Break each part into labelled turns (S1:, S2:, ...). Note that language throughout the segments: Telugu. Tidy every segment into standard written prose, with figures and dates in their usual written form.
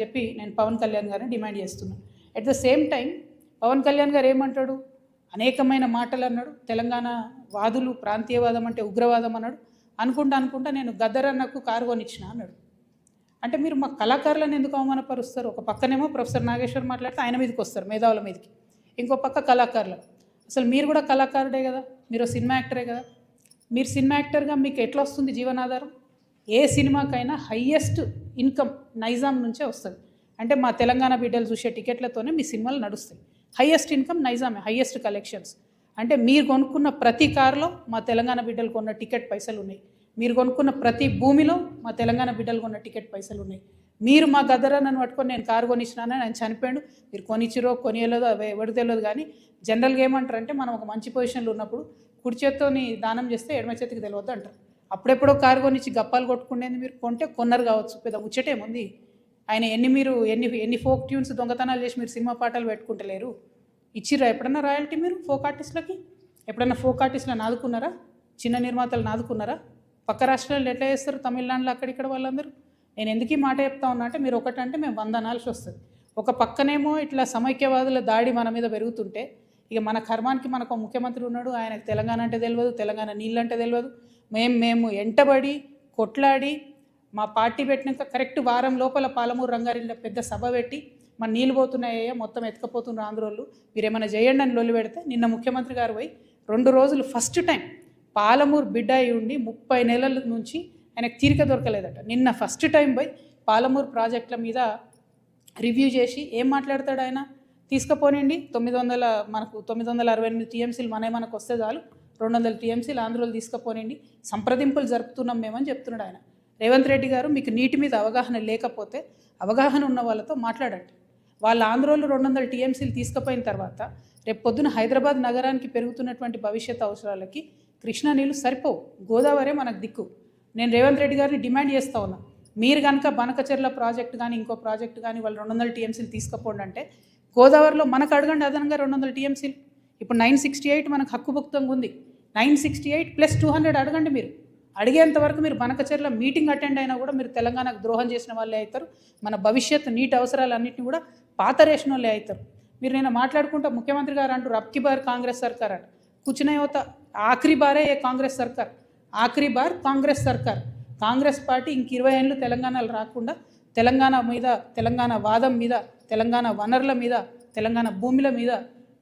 S1: చెప్పి నేను పవన్ కళ్యాణ్ గారిని డిమాండ్ చేస్తున్నాను. At the same time Pawan Kalyan గారు ఏమంటాడు, అనేకమైన మాటలు అన్నాడు. తెలంగాణ వాదులు ప్రాంతీయవాదం అంటే ఉగ్రవాదం అన్నాడు. అనుకుంటా నేను గద్దరన్నకు కారు కొనిచ్చిన అన్నాడు. అంటే మీరు మా కళాకారులను ఎందుకు అవమానపరుస్తారు? ఒక పక్కనేమో ప్రొఫెసర్ నాగేశ్వర్ మాట్లాడితే ఆయన మీదకి వస్తారు, మేధావుల మీదకి. ఇంకో పక్క కళాకారులు. అసలు మీరు కూడా కళాకారుడే కదా, మీరు సినిమా యాక్టరే కదా. మీరు సినిమా యాక్టర్గా మీకు ఎట్లా వస్తుంది జీవనాధారం? ఏ సినిమాకైనా హయ్యెస్ట్ ఇన్కమ్ నైజాం నుంచే వస్తుంది. అంటే మా తెలంగాణ బిడ్డలు చూసే టికెట్లతోనే మీ సినిమాలు నడుస్తాయి. హయ్యెస్ట్ ఇన్కమ్ నైజామే, హయ్యెస్ట్ కలెక్షన్స్. అంటే మీరు కొనుక్కున్న ప్రతి కారులో మా తెలంగాణ బిడ్డలు కొన్న టికెట్ పైసలు ఉన్నాయి. మీరు కొనుక్కున్న ప్రతి భూమిలో మా తెలంగాణ బిడ్డలు కొన్న టికెట్ పైసలు ఉన్నాయి. మీరు మా గద్దరన్నను పట్టుకొని నేను కారు కొనిచ్చినానని ఆయన చనిపోయాడు. మీరు కొనిచ్చిరో కొనియలేదో అవి ఎవరు తెలియదు. కానీ జనరల్గా ఏమంటారంటే మనం ఒక మంచి పొజిషన్లో ఉన్నప్పుడు కుడి చేత్తోని దానం చేస్తే ఎడమ చేతికి తెలియదు అంటారు. అప్పుడెప్పుడో కారు కొనిచ్చి గప్పాలు కొట్టుకునేది మీరు కొంటే కొన్నారు కావచ్చు, పెద్ద ముచ్చటేముంది. ఆయన ఎన్ని ఫోక్ ట్యూన్స్ దొంగతనాలు చేసి మీరు సినిమా పాటలు పెట్టుకుంటలేరు. ఇచ్చిర్రా ఎప్పుడన్నా రాయల్టీ మీరు ఫోక్ ఆర్టిస్టులకి? ఎప్పుడన్నా ఫోక్ ఆర్టిస్టులను ఆదుకున్నారా? చిన్న నిర్మాతలను ఆదుకున్నారా? పక్క రాష్ట్రాల్లో ఎట్లా చేస్తారు, తమిళనాడులో అక్కడిక్కడ వాళ్ళందరూ. నేను ఎందుకు ఈ మాట చెప్తా ఉన్నా అంటే, మీరు ఒకటంటే మేము 100 అనాల్సి వస్తుంది. ఒక పక్కనేమో ఇట్లా సమైక్యవాదుల దాడి మన మీద పెరుగుతుంటే, ఇక మన కర్మానికి మనకు ముఖ్యమంత్రి ఉన్నాడు, ఆయనకు తెలంగాణ అంటే తెలియదు, తెలంగాణ నీళ్ళంటే తెలియదు. మేము ఎంటబడి కొట్లాడి మా పార్టీ పెట్టినాక కరెక్ట్ వారం లోపల పాలమూరు రంగారెడ్డిలో పెద్ద సభ పెట్టి మన నీళ్ళు పోతున్నాయ్యా మొత్తం ఎత్తుకపోతున్నారు ఆంధ్రోళ్ళు, మీరు ఏమైనా చేయండి అని లొల్లి పెడితే నిన్న ముఖ్యమంత్రి గారు పోయి 2 రోజులు ఫస్ట్ టైం పాలమూరు బిడ్డ అయి ఉండి 30 నెలల నుంచి ఆయనకు తీరిక దొరకలేదట. నిన్న ఫస్ట్ టైం పోయి పాలమూరు ప్రాజెక్టుల మీద రివ్యూ చేసి ఏం మాట్లాడతాడు ఆయన? తీసుకుపోనండి 968 టీఎంసీలు మనకు వస్తే చాలు, 200 టీఎంసీలు ఆంధ్రోలు తీసుకుపోనండి, సంప్రదింపులు జరుపుతున్నాం మేమని చెప్తున్నాడు ఆయన. రేవంత్ రెడ్డి గారు, మీకు నీటి మీద అవగాహన లేకపోతే అవగాహన ఉన్న వాళ్ళతో మాట్లాడండి. వాళ్ళ ఆంధ్రోలు 200 టీఎంసీలు తీసుకుపోయిన తర్వాత రేపు పొద్దున హైదరాబాద్ నగరానికి పెరుగుతున్నటువంటి భవిష్యత్ అవసరాలకి కృష్ణా నీళ్ళు సరిపోవు, గోదావరి మనకు దిక్కు. నేను రేవంత్ రెడ్డి గారిని డిమాండ్ చేస్తూ ఉన్నా, మీరు కనుక బనకచెర్ల ప్రాజెక్టు కానీ ఇంకో ప్రాజెక్టు కానీ వాళ్ళు 200 టీఎంసీలు తీసుకుపోండి అంటే గోదావరిలో మనకు అడగండి అదనంగా 200 టీఎంసీలు. ఇప్పుడు 968 మనకు హక్కుభుక్తంగా ఉంది, 968 + 200 అడగండి. మీరు అడిగేంత వరకు మీరు బనకచెర్ల మీటింగ్ అటెండ్ అయినా కూడా మీరు తెలంగాణకు ద్రోహం చేసిన వాళ్ళే అవుతారు. మన భవిష్యత్తు నీటి అవసరాలన్నింటినీ కూడా పాతరేసిన వాళ్ళే అవుతారు. మీరు నేను మాట్లాడుకుంటా ముఖ్యమంత్రి గారు అంటారు అబ్కి బార్ కాంగ్రెస్ సర్కార్ అంట. కూర్చునే యువత ఆఖరి బారే కాంగ్రెస్ సర్కార్, ఆఖరి బార్ కాంగ్రెస్ సర్కార్. కాంగ్రెస్ పార్టీ ఇంక 20 ఏళ్ళు తెలంగాణలో రాకుండా తెలంగాణ మీద, తెలంగాణ వాదం మీద, తెలంగాణ వనరుల మీద, తెలంగాణ భూముల మీద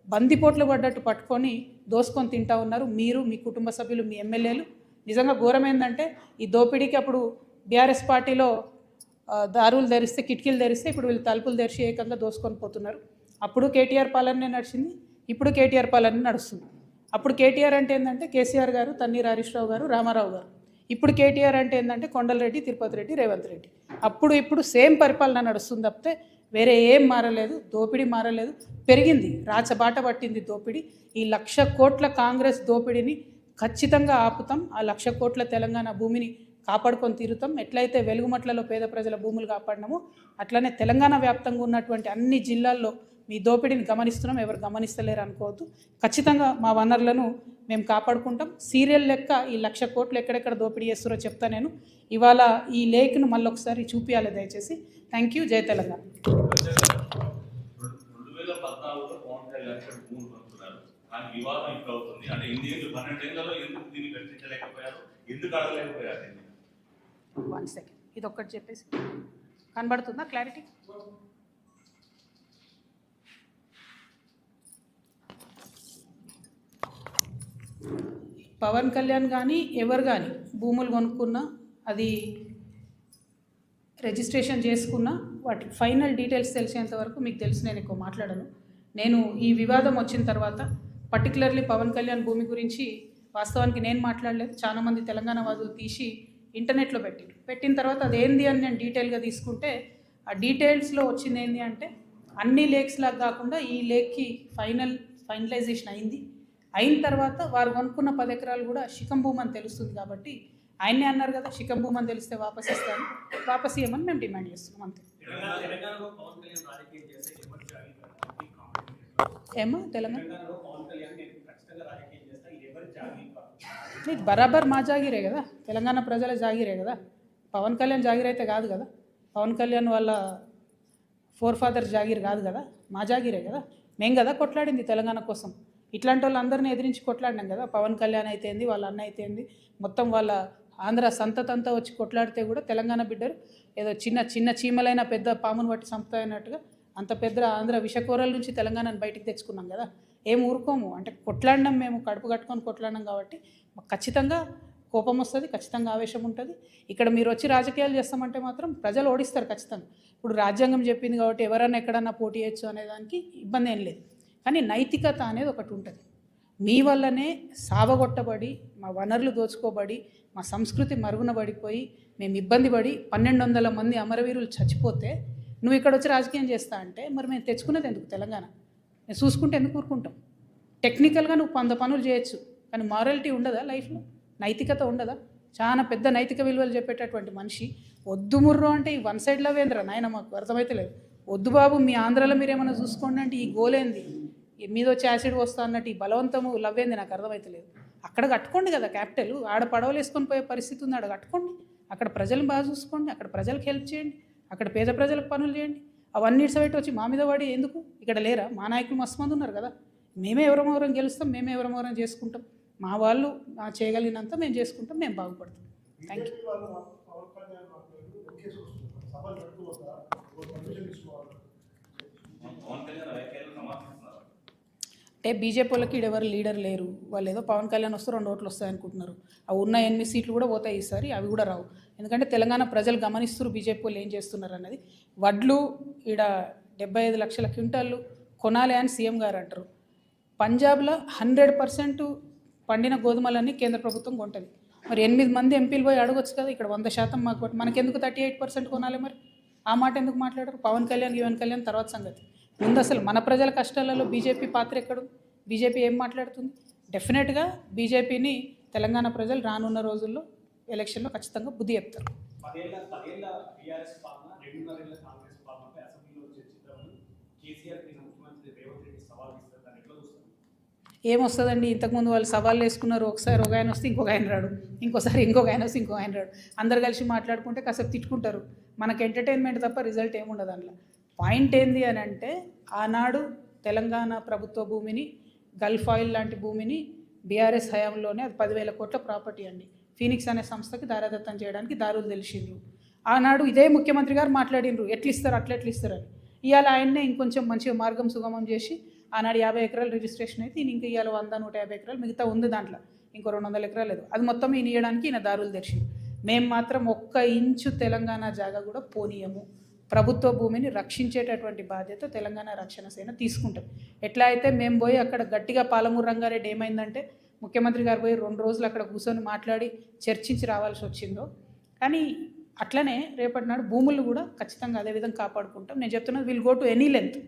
S1: బందిపోట్లు పడ్డట్టు పట్టుకొని దోసుకొని తింటా ఉన్నారు మీరు, మీ కుటుంబ సభ్యులు, మీ ఎమ్మెల్యేలు. నిజంగా ఘోరమైందంటే ఈ దోపిడీకి అప్పుడు బీఆర్ఎస్ పార్టీలో దారులు ధరిస్తే, కిటికీలు ధరిస్తే ఇప్పుడు వీళ్ళు తలుపులు తెరిచి ఏకంగా దోసుకొని పోతున్నారు. అప్పుడు కేటీఆర్ పాలనే నడిచింది, ఇప్పుడు కేటీఆర్ పాలన నడుస్తుంది. అప్పుడు కేటీఆర్ అంటే ఏంటంటే కేసీఆర్ గారు, తన్నీర్ హరీష్ రావు గారు, రామారావు గారు. ఇప్పుడు కేటీఆర్ అంటే ఏంటంటే కొండలరెడ్డి, తిరుపతి రెడ్డి, రేవంత్ రెడ్డి. ఇప్పుడు సేమ్ పరిపాలన నడుస్తుంది తప్పితే వేరే ఏం మారలేదు. దోపిడీ మారలేదు, పెరిగింది, రాచబాట పట్టింది దోపిడీ. ఈ 1,00,000 కోట్ల కాంగ్రెస్ దోపిడీని ఖచ్చితంగా ఆపుతాం. ఆ 1,00,000 కోట్ల తెలంగాణ భూమిని కాపాడుకొని తీరుతాం. ఎట్లయితే వెలుగుమట్లలో పేద ప్రజల భూములు కాపాడినామో అట్లనే తెలంగాణ వ్యాప్తంగా ఉన్నటువంటి అన్ని జిల్లాల్లో మీ దోపిడీని గమనిస్తున్నాం, ఎవరు గమనిస్తలేరు అనుకోవద్దు. ఖచ్చితంగా మా వనరులను మేము కాపాడుకుంటాం. సీరియల్ లెక్క ఈ 1,00,000 కోట్లు ఎక్కడెక్కడ దోపిడీ చేస్తారో చెప్తా నేను. ఇవాళ ఈ లేక్ను మళ్ళీ ఒకసారి చూపించాలి దయచేసి. Thank you. జై తెలంగాణ. వన్ సెకండ్, ఇది ఒక్కటి చెప్పేసి కనబడుతుందా క్లారిటీ? పవన్ కళ్యాణ్ కానీ ఎవరు కానీ భూములు కొనుక్కున్నా, అది రిజిస్ట్రేషన్ చేసుకున్నా, వాటి ఫైనల్ డీటెయిల్స్ తెలిసేంత వరకు మీకు తెలిసి నేను ఎక్కువ మాట్లాడను. నేను ఈ వివాదం వచ్చిన తర్వాత పర్టికులర్లీ పవన్ కళ్యాణ్ భూమి గురించి వాస్తవానికి నేను మాట్లాడలేదు. చాలామంది తెలంగాణ వాదులు తీసి ఇంటర్నెట్లో పెట్టిన తర్వాత అదేంది అని నేను డీటెయిల్గా తీసుకుంటే ఆ డీటెయిల్స్లో వచ్చింది ఏంటి అంటే, అన్ని లేక్స్ లాగా కాకుండా ఈ లేక్కి ఫైనలైజేషన్ అయిన తర్వాత వారు కొనుక్కున్న 10 ఎకరాలు కూడా శిఖం భూమి అని తెలుస్తుంది. కాబట్టి ఆయన్నే అన్నారు కదా, శిఖం భూమి అని తెలిస్తే వాపస్ ఇస్తాను, వాపస్ ఇవ్వమని మేము డిమాండ్ చేస్తున్నాం అంతే. ఏమో తెలంగాణ బరాబర్ మా జాగిరే కదా, తెలంగాణ ప్రజల జాగిరే కదా. పవన్ కళ్యాణ్ జాగిర్ అయితే కాదు కదా. పవన్ కళ్యాణ్ వాళ్ళ ఫాదర్ జాగీర్ కాదు కదా, మా జాగీరే కదా. మేం కదా కొట్లాడింది తెలంగాణ కోసం. ఇట్లాంటి వాళ్ళందరినీ ఎదిరించి కొట్లాడినాం కదా. పవన్ కళ్యాణ్ అయితేంది, వాళ్ళ అన్న అయితేంది, మొత్తం వాళ్ళ ఆంధ్ర సంతతంతా వచ్చి కొట్లాడితే కూడా తెలంగాణ బిడ్డలు ఏదో చిన్న చిన్న చీమలైన పెద్ద పామును బట్టి చంపుతాయన్నట్టుగా అంత పెద్ద ఆంధ్ర విషకూరల నుంచి తెలంగాణను బయటికి తెచ్చుకున్నాం కదా. ఏం ఊరుకోము, అంటే కొట్లాడినాం, మేము కడుపు కట్టుకొని కొట్లాడినాం కాబట్టి ఖచ్చితంగా కోపం వస్తుంది, ఖచ్చితంగా ఆవేశం ఉంటుంది. ఇక్కడ మీరు వచ్చి రాజకీయాలు చేస్తామంటే మాత్రం ప్రజలు ఓడిస్తారు ఖచ్చితంగా. ఇప్పుడు రాజ్యాంగం చెప్పింది కాబట్టి ఎవరన్నా ఎక్కడన్నా పోటీ చేయొచ్చు అనేదానికి ఇబ్బంది ఏం లేదు. కానీ నైతికత అనేది ఒకటి ఉంటుంది. మీ వల్లనే సావగొట్టబడి, మా వనరులు దోచుకోబడి, మా సంస్కృతి మరుగున పడిపోయి, మేము ఇబ్బంది పడి 1200 మంది అమరవీరులు చచ్చిపోతే నువ్వు ఇక్కడ వచ్చి రాజకీయం చేస్తా అంటే మరి మేము తెచ్చుకున్నది ఎందుకు తెలంగాణ? మేము చూసుకుంటే ఎందుకు ఊరుకుంటాం? టెక్నికల్గా నువ్వు 100 పనులు చేయొచ్చు, కానీ మారాలిటీ ఉండదా లైఫ్లో? నైతికత ఉండదా? చాలా పెద్ద నైతిక విలువలు చెప్పేటటువంటి మనిషి వద్దు ముర్రో అంటే ఈ వన్ సైడ్ లవ్ ఏంద్రా నాయన, మాకు అర్థమైతే లేదు. వద్దు బాబు, మీ ఆంధ్రాలో మీరేమైనా చూసుకోండి అంటే ఈ గోలేంది, మీద వచ్చి యాసిడ్ వస్తా అన్నట్టు ఈ బలవంతము లవ్ ఏంది నాకు అర్థమైతే లేదు. అక్కడ కట్టుకోండి కదా క్యాపిటల్, ఆడ పడవలు వేసుకొని పోయే పరిస్థితి ఉంది, ఆడ కట్టుకోండి. అక్కడ ప్రజలను బాగా చూసుకోండి, అక్కడ ప్రజలకు హెల్ప్ చేయండి, అక్కడ పేద ప్రజలకు పనులు చేయండి. అవన్నీ ఇట్సబెట్టి వచ్చి మా మీద పడి ఎందుకు? ఇక్కడ లేరా మా నాయకులు? మస్తు మంది ఉన్నారు కదా. మేమే ఎవరెవరం గెలుస్తాం, మేమే ఎవరెవరం చేసుకుంటాం. మా వాళ్ళు చేయగలిగినంత మేము చేసుకుంటాం, మేము బాగుపడతాం. Thank you. అంటే బీజేపీ వాళ్ళకి ఎవరు లీడర్ లేరు, వాళ్ళు ఏదో పవన్ కళ్యాణ్ వస్తే 2 ఓట్లు వస్తాయి అనుకుంటున్నారు. ఆ ఉన్న 8 సీట్లు కూడా పోతాయి ఈసారి, అవి కూడా రావు. ఎందుకంటే తెలంగాణ ప్రజలు గమనిస్తున్నారు బీజేపీ వాళ్ళు ఏం చేస్తున్నారు అన్నది. వడ్లు ఈడ 75 లక్షల క్వింటాళ్ళు కొనాలి అని సీఎం గారు అంటారు. పంజాబ్లో 100% పండిన గోధుమలన్నీ కేంద్ర ప్రభుత్వం కొంటుంది. మరి 8 మంది ఎంపీలు పోయి అడగొచ్చు కదా, ఇక్కడ 100% మాకు, మనకెందుకు 38% కొనాలి? మరి ఆ మాట ఎందుకు మాట్లాడరు? పవన్ కళ్యాణ్ తర్వాత సంగతి. ముందు అసలు మన ప్రజల కష్టాలలో బీజేపీ పాత్ర ఎక్కడు? బీజేపీ ఏం మాట్లాడుతుంది? డెఫినెట్గా బీజేపీని తెలంగాణ ప్రజలు రానున్న రోజుల్లో ఎలక్షన్లో ఖచ్చితంగా బుద్ధి చెప్తారు. ఏమొస్తుందండి? ఇంతకుముందు వాళ్ళు సవాళ్ళు వేసుకున్నారు. ఒకసారి ఒక ఆయన వస్తే ఇంకొక ఆయన రాడు, ఇంకోసారి ఇంకొక ఆయన వస్తే ఇంకొక ఆయన రాడు. అందరు కలిసి మాట్లాడుకుంటే కాసేపు తిట్టుకుంటారు. మనకు ఎంటర్టైన్మెంట్ తప్ప రిజల్ట్ ఏముండదు అందులో. పాయింట్ ఏంది అని అంటే, ఆనాడు తెలంగాణ ప్రభుత్వ భూమిని, గల్ఫ్ ఆయిల్ లాంటి భూమిని బీఆర్ఎస్ హయాంలోనే, అది 10,000 కోట్ల ప్రాపర్టీ అండి, ఫీనిక్స్ అనే సంస్థకి దారాదత్తం చేయడానికి దారులు తెలిసిండ్రు. ఆనాడు ఇదే ముఖ్యమంత్రి గారు మాట్లాడినరు, ఎట్లు ఇస్తారు అట్లా ఎట్లు ఇస్తారని. ఇవాళ ఆయన్నే ఇంకొంచెం మంచిగా మార్గం సుగమం చేసి ఆనాడు 50 ఎకరాలు రిజిస్ట్రేషన్ అయితే ఇంక ఇవాళ 100-150 ఎకరాలు మిగతా ఉంది, దాంట్లో ఇంకో 200 ఎకరాలు లేదు, అది మొత్తం ఈయన ఇవ్వడానికి ఈయన దారులు తెరిచింది. మేము మాత్రం 1 ఇంచు తెలంగాణ జాగా కూడా పోనీయము. ప్రభుత్వ భూమిని రక్షించేటటువంటి బాధ్యత తెలంగాణ రక్షణ సేన తీసుకుంటాం. ఎట్లా అయితే మేము పోయి అక్కడ గట్టిగా పాలమూరు రంగారెడ్డి ఏమైందంటే ముఖ్యమంత్రి గారు పోయి 2 రోజులు అక్కడ కూర్చొని మాట్లాడి చర్చించి రావాల్సి వచ్చిందో, కానీ అట్లనే రేపటి నాడు భూములు కూడా ఖచ్చితంగా అదేవిధంగా కాపాడుకుంటాం. నేను చెప్తున్నది, will go to any length,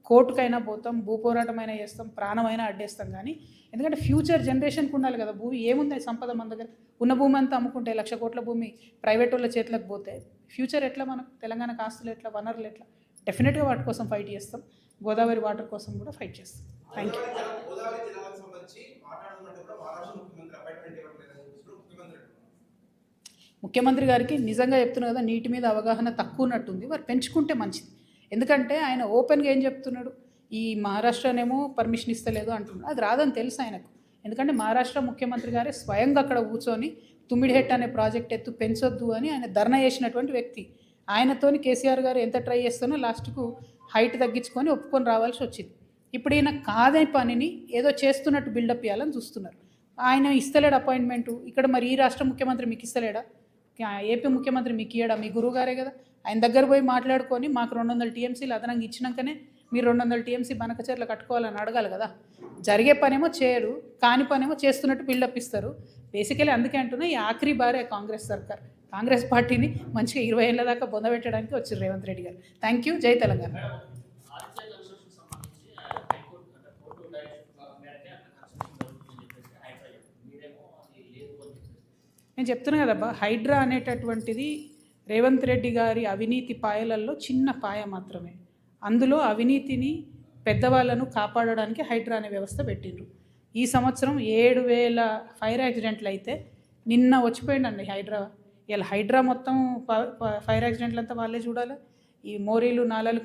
S1: కోర్టుకైనా పోతాం, భూపోరాటమైనా చేస్తాం, ప్రాణమైనా అడ్డేస్తాం. కానీ ఎందుకంటే ఫ్యూచర్ జనరేషన్కి ఉండాలి కదా భూమి. ఏముంది సంపద మన దగ్గర? ఉన్న భూమి అంతా అమ్ముకుంటే 1,00,000 కోట్ల భూమి ప్రైవేట్ వాళ్ళ చేతులకు పోతే ఫ్యూచర్ ఎట్లా? మనకు తెలంగాణకు ఆస్తులు ఎట్లా, వనరులు ఎట్లా? డెఫినెట్గా వాటి కోసం ఫైట్ చేస్తాం. గోదావరి వాటర్ కోసం కూడా ఫైట్ చేస్తాం. Thank you. ముఖ్యమంత్రి గారికి నిజంగా చెప్తున్నా కదా, నీటి మీద అవగాహన తక్కువ ఉన్నట్టుంది. వారు పెంచుకుంటే మంచిది. ఎందుకంటే ఆయన ఓపెన్గా ఏం చెప్తున్నాడు, ఈ మహారాష్ట్రనేమో పర్మిషన్ ఇస్తలేదు అంటున్నాడు. అది రాదని తెలుసు ఆయనకు. ఎందుకంటే మహారాష్ట్ర ముఖ్యమంత్రి గారే స్వయంగా అక్కడ కూర్చొని తుమ్మిడిహెట్ అనే ప్రాజెక్ట్ ఎత్తు పెంచొద్దు అని ఆయన ధర్నా చేసినటువంటి వ్యక్తి. ఆయనతోని కేసీఆర్ గారు ఎంత ట్రై చేస్తున్నా లాస్ట్కు హైట్ తగ్గించుకొని ఒప్పుకొని రావాల్సి వచ్చింది. ఇప్పుడు ఈయన కాదే పనిని ఏదో చేస్తున్నట్టు బిల్డప్ ఇవ్వాలని చూస్తున్నారు. ఆయన ఇస్తలేడు అపాయింట్మెంటు. ఇక్కడ మరి ఈ రాష్ట్ర ముఖ్యమంత్రి మీకు ఇస్తలేడా? ఏపీ ముఖ్యమంత్రి మీకు ఇయ్యడా? మీ గురువు గారే కదా. ఆయన దగ్గర పోయి మాట్లాడుకొని మాకు 200 టీఎంసీలు అదనంగా ఇచ్చినాకనే మీరు 200 టీఎంసీ బనకచర్ల కట్టుకోవాలని అడగాలి కదా. జరిగే పనేమో చేయరు, కాని పనేమో చేస్తున్నట్టు బిల్డప్ ఇస్తారు. బేసికలీ అందుకే అంటున్నా, ఈ ఆఖరి బారే కాంగ్రెస్ సర్కార్, కాంగ్రెస్ పార్టీని మంచిగా 20 ఏళ్ళ దాకా బొందబెట్టడానికి వచ్చారు రేవంత్ రెడ్డి గారు. Thank you. జై తెలంగాణ. నేను చెప్తున్నా కదబ్బా, హైడ్రా అనేటటువంటిది రేవంత్ రెడ్డి గారి అవినీతి పాయలల్లో చిన్న పాయ మాత్రమే. అందులో అవినీతిని పెద్దవాళ్ళను కాపాడడానికి హైడ్రా అనే వ్యవస్థ పెట్టిండ్రు. ఈ సంవత్సరం 7,000 ఫైర్ యాక్సిడెంట్లు అయితే నిన్న వచ్చిపోయిందండి హైడ్రా. ఇలా హైడ్రా మొత్తం ఫైర్ యాక్సిడెంట్లు అంతా వాళ్ళే చూడాలి. ఈ మోరీలు నాలాలు